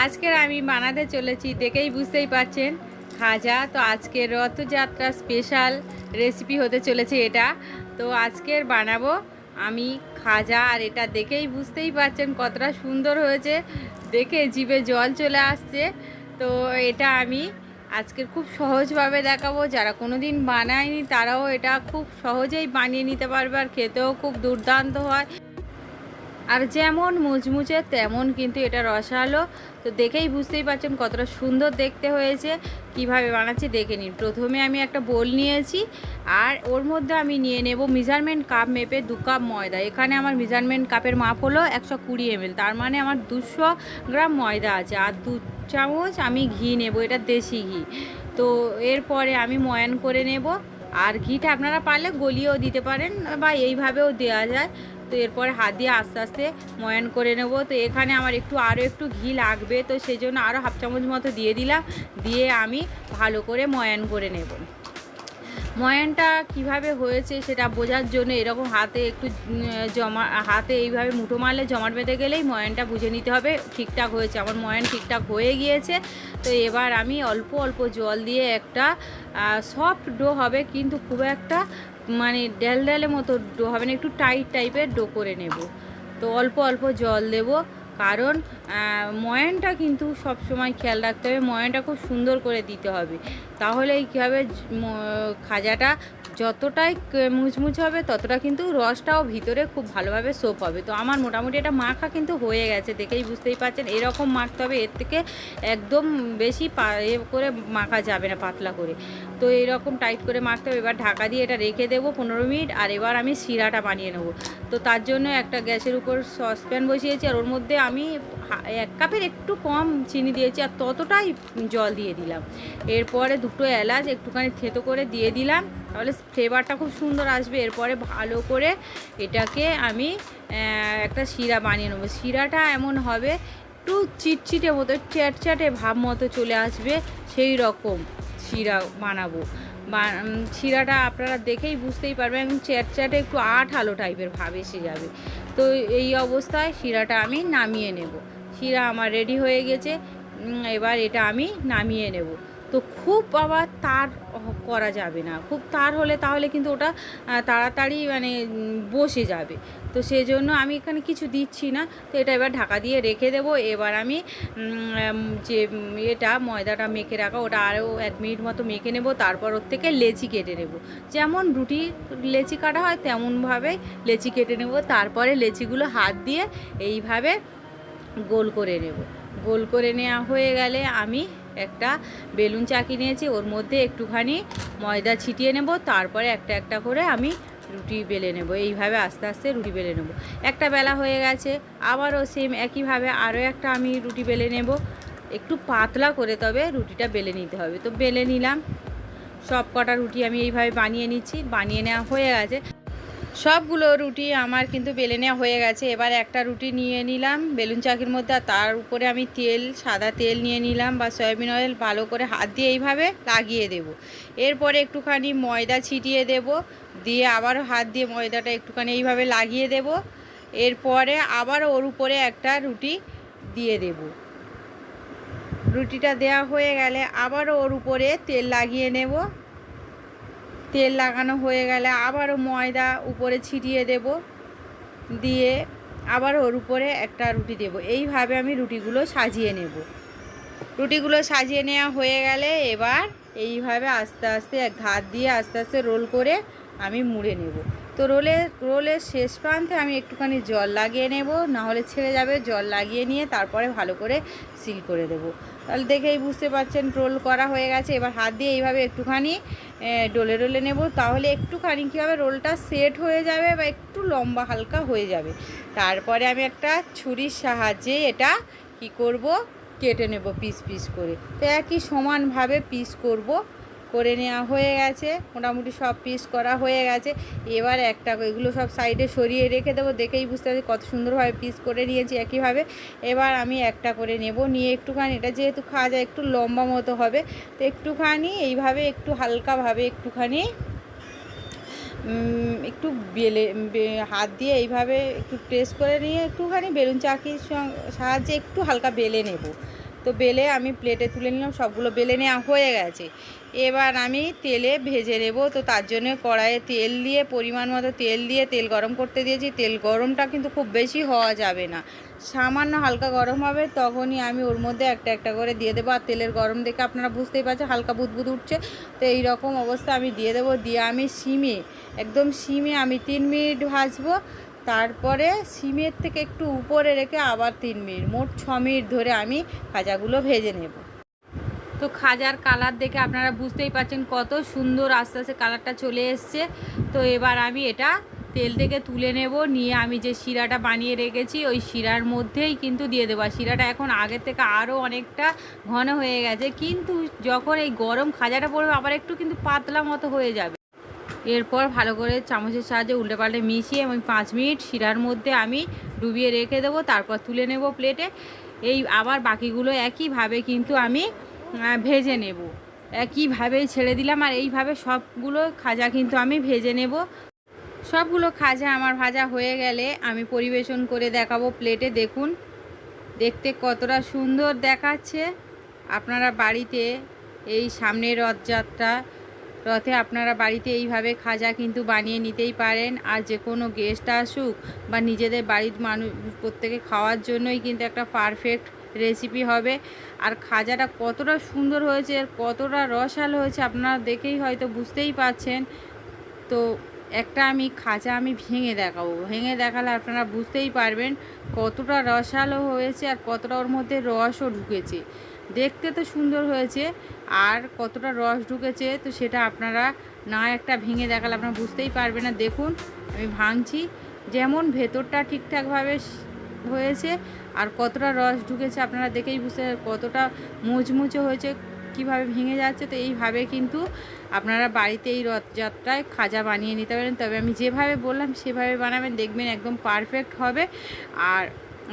আজকের আমি বানাতে চলেছি, দেখেই বুঝতেই পারছেন, খাজা। তো আজকের রথযাত্রা স্পেশাল রেসিপি হতে চলেছে এটা। তো আজকের বানাবো আমি খাজা, আর এটা দেখেই বুঝতেই পারছেন কতটা সুন্দর হয়েছে, দেখে জিভে জল চলে আসছে। তো এটা আমি আজকের খুব সহজভাবে দেখাবো, যারা কোনো দিন বানায়নি তারাও এটা খুব সহজেই বানিয়ে নিতে পারবে, আর খেতেও খুব দুর্দান্ত হয়। আর যেমন মুচমুচে তেমন কিন্তু এটা রসালো। তো দেখেই বুঝতেই পারছেন কতটা সুন্দর দেখতে হয়েছে। কিভাবে বানাচ্ছি দেখে নিন। প্রথমে আমি একটা বোল নিয়েছি, আর ওর মধ্যে আমি নিয়ে নেব মেজারমেন্ট কাপ মেপে 2 কাপ ময়দা। এখানে আমার মেজারমেন্ট কাপের মাপ হলো 120 ml, তার মানে আমার 200 গ্রাম ময়দা আছে। আর 2 চামচ আমি ঘি নেব, এটা দেশি ঘি। তো এরপরে আমি ময়ান করে নেব। আর ঘিটা আপনারা পারলে গলিয়েও দিতে পারেন, বা এইভাবেও দেওয়া যায়। তো এরপরে হাত দিয়ে আস্তে আস্তে ময়ান করে নেব। তো এখানে আমার আরও একটু ঘি লাগবে, তো সেই জন্য আরও হাফ চামচ মতো দিয়ে দিলাম। দিয়ে আমি ভালো করে ময়ান করে নেব। ময়ানটা কিভাবে হয়েছে সেটা বোঝার জন্য এরকম হাতে একটু হাতে এইভাবে মুঠো মারলে জমাট বেঁধে গেলেই ময়ানটা বুঝে নিতে হবে ঠিকঠাক হয়েছে। আমার ময়ান ঠিকঠাক হয়ে গিয়েছে। তো এবার আমি অল্প অল্প জল দিয়ে একটা সফট ডো হবে, কিন্তু খুব একটা মানে ডেলডেলে মতো ডো হবে না, একটু টাইট টাইপের ডো করে নেব। তো অল্প অল্প জল দেব, কারণ ময়ানটা কিন্তু সব সময় খেয়াল রাখতে হবে, ময়ানটা খুব সুন্দর করে দিতে হবে। তাহলেই কী হবে, খাজাটা যতটাই মুচমুচ হবে ততটা কিন্তু রসটাও ভিতরে খুব ভালোভাবে সোপ হবে। তো আমার মোটামুটি এটা মাখা কিন্তু হয়ে গেছে, দেখেই বুঝতেই পারছেন। এরকম মাখতে হবে, এর থেকে একদম বেশি করে মাখা যাবে না, পাতলা করে। তো এইরকম টাইট করে মাখতে হবে। এবার ঢাকা দিয়ে এটা রেখে দেবো 15 মিনিট। আর এবার আমি শিরাটা বানিয়ে নেবো। তো তার জন্য একটা গ্যাসের উপর সসপ্যান বসিয়েছি, আর ওর মধ্যে আমি 1 কাপের একটু কম চিনি দিয়েছি, আর ততটাই জল দিয়ে দিলাম। এরপরে 2টো এলাচ একটুখানি থেতো করে দিয়ে দিলাম, তাহলে ফ্লেভারটা খুব সুন্দর আসবে। এরপরে ভালো করে এটাকে আমি একটা শিরা বানিয়ে নেবো। শিরাটা এমন হবে একটু চিটচিটে মতো, চ্যাটচ্যাটে ভাব মতো চলে আসবে, সেই রকম শিরা বানাবো। শিরাটা আপনারা দেখেই বুঝতেই পারবেন, একদম চ্যাটচ্যাটে একটু আঠালো টাইপের ভাব এসে যাবে। তো এই অবস্থায় শিরাটা আমি নামিয়ে নেব। শিরা আমার রেডি হয়ে গেছে। এবার এটা আমি নামিয়ে নেব। তো খুব আবার তার করা যাবে না, খুব তার হলে তাহলে কিন্তু ওটা তাড়াতাড়ি মানে বসে যাবে। তো সেই জন্য আমি এখানে কিছু দিচ্ছি না। তো এটা এবার ঢাকা দিয়ে রেখে দেবো। এবার আমি যে এটা ময়দাটা মেখে রাখা, ওটা আরও 1 মিনিট মতো মেখে নেব। তারপর ওর থেকে লেচি কেটে নেব, যেমন রুটি লেচি কাটা হয় তেমনভাবে লেচি কেটে নেব। তারপরে লেচিগুলো হাত দিয়ে এইভাবে গোল করে নেব। গোল করে নেওয়া হয়ে গেলে আমি একটা বেলুন চাকি নিয়েছি, ওর মধ্যে একটুখানি ময়দা ছিটিয়ে নেব। তারপরে একটা একটা করে আমি রুটি বেলে নেব। এইভাবে আস্তে আস্তে রুটি বেলে নেব। একটা বেলা হয়ে গেছে, আবারও সেম একইভাবে আরও একটা আমি রুটি বেলে নেব। একটু পাতলা করে তবে রুটিটা বেলে নিতে হবে। তো বেলে নিলাম। সব কটা রুটি আমি এইভাবে বানিয়ে নিচ্ছি। বানিয়ে নেওয়া হয়ে গেছে, সবগুলো রুটি আমার কিন্তু বেলে নেওয়া হয়ে গেছে। এবার একটা রুটি নিয়ে নিলাম বেলুন চাকির মধ্যে, আর তার উপরে আমি সাদা তেল নিয়ে নিলাম, বা সয়াবিন অয়েল। ভালো করে হাত দিয়ে এইভাবে লাগিয়ে দেব। এরপরে একটুখানি ময়দা ছিটিয়ে দেব, দিয়ে আবারও হাত দিয়ে ময়দাটা একটুখানি এইভাবে লাগিয়ে দেব। এরপরে আবার ওর উপরে একটা রুটি দিয়ে দেব। রুটিটা দেওয়া হয়ে গেলে আবারও ওর উপরে তেল লাগিয়ে নেব। তেল লাগানো হয়ে গেলে আবারও ময়দা উপরে ছিটিয়ে দেব, দিয়ে আবার ওর উপরে একটা রুটি দেব। এইভাবে আমি রুটিগুলো সাজিয়ে নেব। রুটিগুলো সাজিয়ে নেওয়া হয়ে গেলে এবার এইভাবে আস্তে আস্তে হাত দিয়ে আস্তে আস্তে রোল করে আমি মুড়ে নেব। তো রোলের শেষ প্রান্তে আমি একটুখানি জল লাগিয়ে নেব, নাহলে ছেড়ে যাবে। জল লাগিয়ে নিয়ে তারপরে ভালো করে সিল করে দেব। তাহলে দেখেই বুঝতে পারছেন রোল করা হয়ে গেছে। এবার হাত দিয়ে এইভাবে একটুখানি ডলে নেব, তাহলে একটুখানি কী হবে, রোলটা সেট হয়ে যাবে বা একটু লম্বা হালকা হয়ে যাবে। তারপরে আমি একটা ছুরির সাহায্যে এটা কি করব, কেটে নেব পিস পিস করে। তো একই সমানভাবে পিস করে নেওয়া হয়ে গেছে। মোটামুটি সব পিস করা হয়ে গেছে। এবার এগুলো সব সাইডে সরিয়ে রেখে দেবো। দেখেই বুঝতে পারছি কত সুন্দরভাবে পিস করে নিয়েছি একইভাবে। এবার আমি একটা করে নেব, নিয়ে একটুখানি, এটা যেহেতু খাওয়া যায় একটু লম্বা মতো হবে, তো একটুখানি এইভাবে একটু হালকাভাবে একটুখানি একটু হাত দিয়ে এইভাবে একটু প্রেস করে নিয়ে একটুখানি বেলুন চাকির সাহায্যে একটু হালকা বেলে নেব। তো বেলে আমি প্লেটে তুলে নিলাম, সবগুলো বেলে নেওয়া হয়ে গেছে। এবার আমি তেলে ভেজে নেব। তো তার জন্য কড়াইয়ে তেল দিয়ে, পরিমাণ মতো তেল দিয়ে তেল গরম করতে দিয়েছি। তেল গরমটা কিন্তু খুব বেশি হওয়া যাবে না, সামান্য হালকা গরম হবে, তখনই আমি ওর মধ্যে একটা একটা করে দিয়ে দেবো। আর তেলের গরম দেখে আপনারা বুঝতেই পারছেন হালকা বুদবুদ উঠছে। তো এই রকম অবস্থা আমি দিয়ে দেবো। দিয়ে আমি সিমে, একদম সিমে আমি 3 মিনিট ভাজবো। তারপরে সিমের থেকে একটু উপরে রেখে আবার 3 মিনিট, মোট 6 মিনিট ধরে আমি খাজাগুলো ভেজে নেব। তো খাজার কালার দেখে আপনারা বুঝতেই পারছেন কত সুন্দর আস্তে আস্তে কালারটা চলে এসছে। তো এবার আমি এটা তেল থেকে তুলে নেব। নিয়ে আমি যে শিরাটা বানিয়ে রেখেছি ওই শিরার মধ্যেই কিন্তু দিয়ে দেবো। আর শিরাটা এখন আগের থেকে আরও অনেকটা ঘন হয়ে গেছে, কিন্তু যখন এই গরম খাজাটা পড়বে আবার একটু কিন্তু পাতলা মতো হয়ে যাবে। এরপর ভালো করে চামচের সাহায্যে উল্টে পাল্টে মিশিয়ে আমি 5 মিনিট শিরার মধ্যে আমি ডুবিয়ে রেখে দেবো। তারপর তুলে নেব প্লেটে। এই আবার বাকিগুলো একইভাবে কিন্তু আমি ভেজে নেব। একইভাবে ছেড়ে দিলাম। আর এইভাবে সবগুলো খাজা কিন্তু আমি ভেজে নেব। সবগুলো খাজা আমার ভাজা হয়ে গেলে আমি পরিবেশন করে দেখাবো প্লেটে। দেখুন দেখতে কতটা সুন্দর দেখাচ্ছে। আপনারা বাড়িতে এই সামনের রথযাত্রা, রথে আপনারা বাড়িতে এইভাবে খাজা কিন্তু বানিয়ে নিতেই পারেন। আর যে কোনো গেস্ট আসুক বা নিজেদের বাড়ির মানুষ প্রত্যেকে খাওয়ার জন্যই কিন্তু একটা পারফেক্ট রেসিপি হবে। আর খাজাটা কতটা সুন্দর হয়েছে আর কতটা রসালো হয়েছে আপনারা দেখেই হয়তো বুঝতেই পারছেন। তো একটা আমি খাজা আমি ভেঙে দেখাবো, ভেঙে দেখালে আপনারা বুঝতেই পারবেন কতটা রসালো হয়েছে আর কতটা ওর মধ্যে রসও ঢুকেছে। দেখতে তো সুন্দর হয়েছে, আর কতটা রস ঢুকেছে তো সেটা আপনারা না একটা ভেঙে দেখালে আপনারা বুঝতেই পারবেন না। দেখুন আমি ভাঙছি, যেমন ভেতরটা ঠিকঠাকভাবে হয়েছে আর কতটা রস ঢুকেছে আপনারা দেখেই বুঝতে, কতটা মুচমুচে হয়েছে, কিভাবে ভেঙে যাচ্ছে। তো এইভাবে কিন্তু আপনারা বাড়িতে এই রথযাত্রায় খাজা বানিয়ে নিতে পারেন। তবে আমি যেভাবে বললাম সেভাবে বানাবেন, দেখবেন একদম পারফেক্ট হবে। আর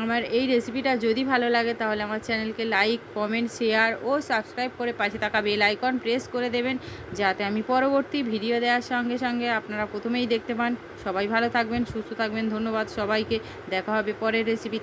আমার এই রেসিপিটা যদি ভালো লাগে তাহলে আমার চ্যানেলকে লাইক, কমেন্ট, শেয়ার ও সাবস্ক্রাইব করে পাশে থাকা বেল আইকন প্রেস করে দেবেন, যাতে আমি পরবর্তী ভিডিও দেওয়ার সঙ্গে সঙ্গে আপনারা প্রথমেই দেখতে পান। সবাই ভালো থাকবেন, সুস্থ থাকবেন। ধন্যবাদ সবাইকে। দেখা হবে পরের রেসিপিতে।